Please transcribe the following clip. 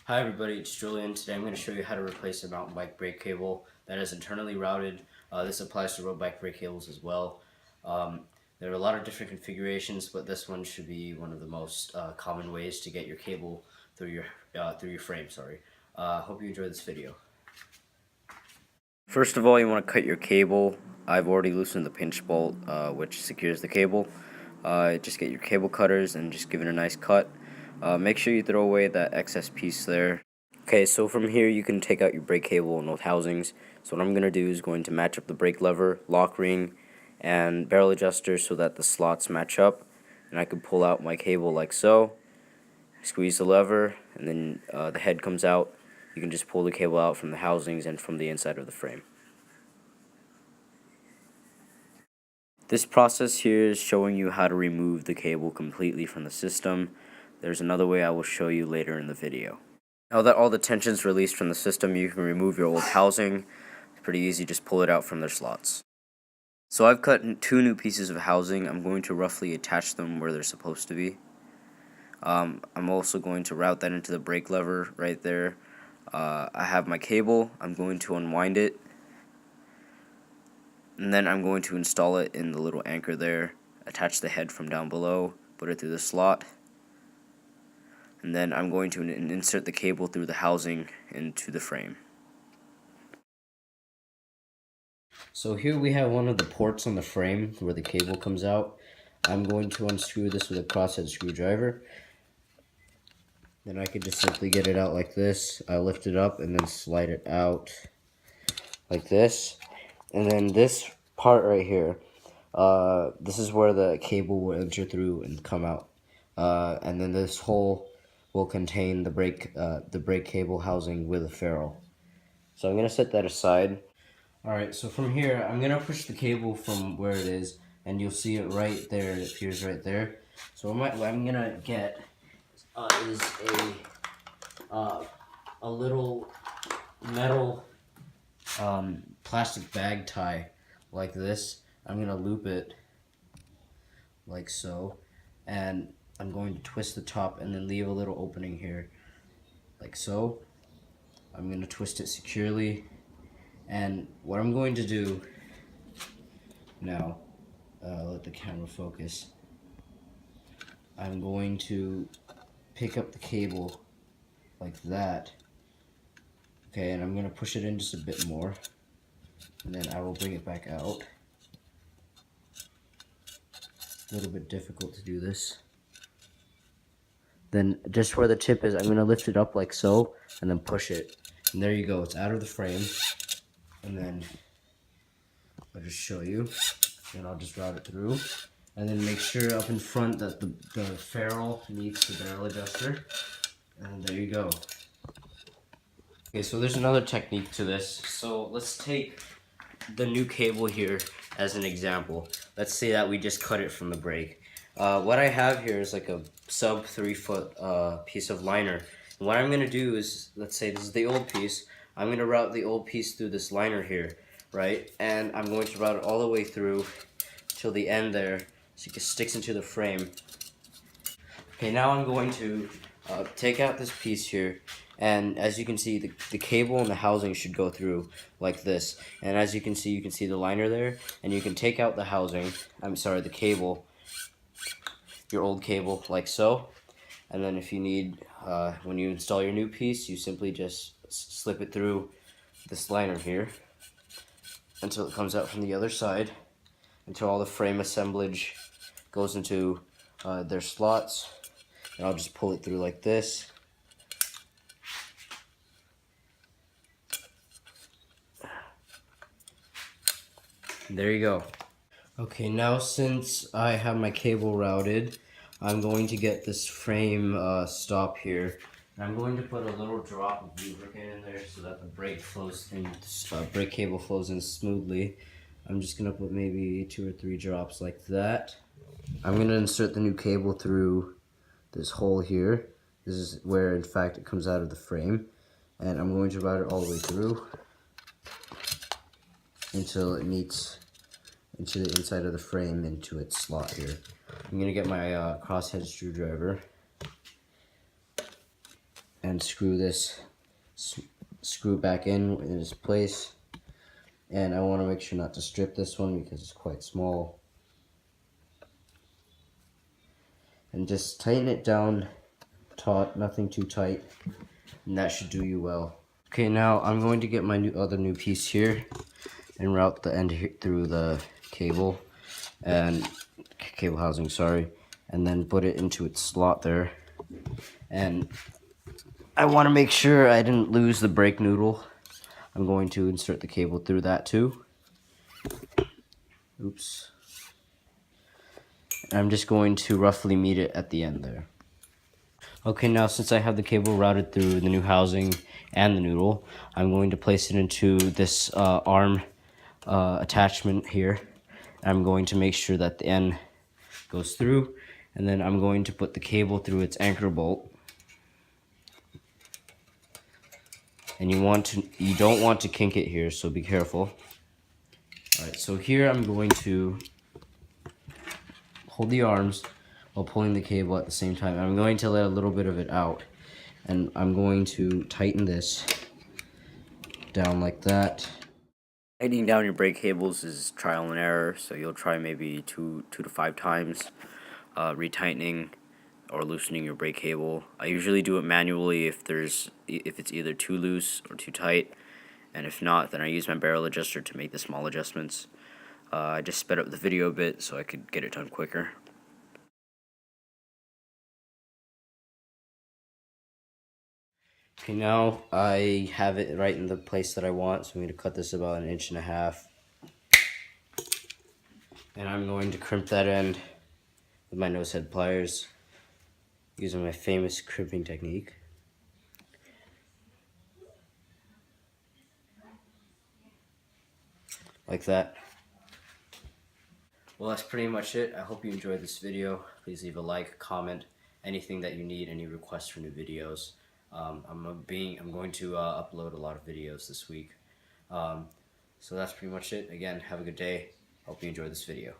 Hi everybody, it's Julian. Today I'm going to show you how to replace a mountain bike brake cable that is internally routed. This applies to road bike brake cables as well. There are a lot of different configurations, but this one should be one of the most common ways to get your cable through your frame. Hope you enjoy this video. First of all, you want to cut your cable. I've already loosened the pinch bolt, which secures the cable. Just get your cable cutters and just give it a nice cut. Make sure you throw away that excess piece there. Okay, so from here you can take out your brake cable and those housings. So what I'm going to do is going to match up the brake lever, lock ring, and barrel adjuster so that the slots match up. And I can pull out my cable like so. Squeeze the lever, and then the head comes out. You can just pull the cable out from the housings and from the inside of the frame. This process here is showing you how to remove the cable completely from the system. There's another way I will show you later in the video. Now that all the tension is released from the system, you can remove your old housing. It's pretty easy, just pull it out from their slots. So I've cut 2 new pieces of housing. I'm going to roughly attach them where they're supposed to be. I'm also going to route that into the brake lever right there. I have my cable. I'm going to unwind it. And then I'm going to install it in the little anchor there, attach the head from down below, put it through the slot, and then I'm going to insert the cable through the housing into the frame. So here we have one of the ports on the frame where the cable comes out. I'm going to unscrew this with a crosshead screwdriver. Then I could just simply get it out like this. I lift it up and then slide it out like this. And then this part right here, this is where the cable will enter through and come out. And then this hole will contain the brake cable housing with a ferrule. So I'm going to set that aside. Alright, so from here, I'm going to push the cable from where it is, and you'll see it right there. It appears right there. So what I'm going to get is a little metal plastic bag tie like this. I'm going to loop it like so, and I'm going to twist the top and then leave a little opening here like so. I'm going to twist it securely, and what I'm going to do now, let the camera focus, I'm going to pick up the cable like that, okay, and I'm going to push it in just a bit more, and then I will bring it back out. A little bit difficult to do this. Then just where the tip is, I'm going to lift it up like so, and then push it. And there you go, it's out of the frame. And then I'll just show you, and I'll just route it through. And then make sure up in front that the ferrule meets the barrel adjuster. And there you go. Okay, so there's another technique to this. So let's take the new cable here as an example. Let's say that we just cut it from the brake. What I have here is like a sub 3 foot piece of liner. And what I'm going to do is, let's say this is the old piece, I'm going to route the old piece through this liner here, right? And I'm going to route it all the way through till the end there, so it sticks into the frame. Okay, now I'm going to take out this piece here, and as you can see, the cable and the housing should go through like this. And as you can see the liner there, and you can take out the housing, the cable, your old cable, like so. And then if you need, when you install your new piece, you simply just slip it through this liner here until it comes out from the other side, until all the frame assemblage goes into their slots. And I'll just pull it through like this. And there you go. Okay, now since I have my cable routed, I'm going to get this frame stop here. And I'm going to put a little drop of lubricant in there so that the brake flows in, brake cable flows in smoothly. I'm just going to put maybe 2 or 3 drops like that. I'm going to insert the new cable through this hole here. This is where, in fact, it comes out of the frame. And I'm going to route it all the way through until it meets into the inside of the frame, into its slot here. I'm going to get my crosshead screwdriver, and screw back in its place. And I want to make sure not to strip this one because it's quite small. And just tighten it down taut, nothing too tight, and that should do you well. Okay, now I'm going to get my other new piece here and route the end here through the cable and cable housing, sorry, and then put it into its slot there. And I want to make sure I didn't lose the brake noodle. I'm going to insert the cable through that too. Oops. I'm just going to roughly meet it at the end there. Okay, now since I have the cable routed through the new housing and the noodle, I'm going to place it into this arm attachment here. I'm going to make sure that the end goes through, and then I'm going to put the cable through its anchor bolt. And you don't want to kink it here, so be careful. Alright, so here I'm going to hold the arms while pulling the cable at the same time. I'm going to let a little bit of it out, and I'm going to tighten this down like that. Tightening down your brake cables is trial and error, so you'll try maybe two to 5 times retightening or loosening your brake cable. I usually do it manually if it's either too loose or too tight, and if not, then I use my barrel adjuster to make the small adjustments. I just sped up the video a bit so I could get it done quicker. Okay, now I have it right in the place that I want, so I'm going to cut this about 1.5 inches. And I'm going to crimp that end with my nose head pliers using my famous crimping technique. Like that. Well, that's pretty much it. I hope you enjoyed this video. Please leave a like, comment, anything that you need, any requests for new videos. I'm going to upload a lot of videos this week. So that's pretty much it. Again, have a good day. Hope you enjoyed this video.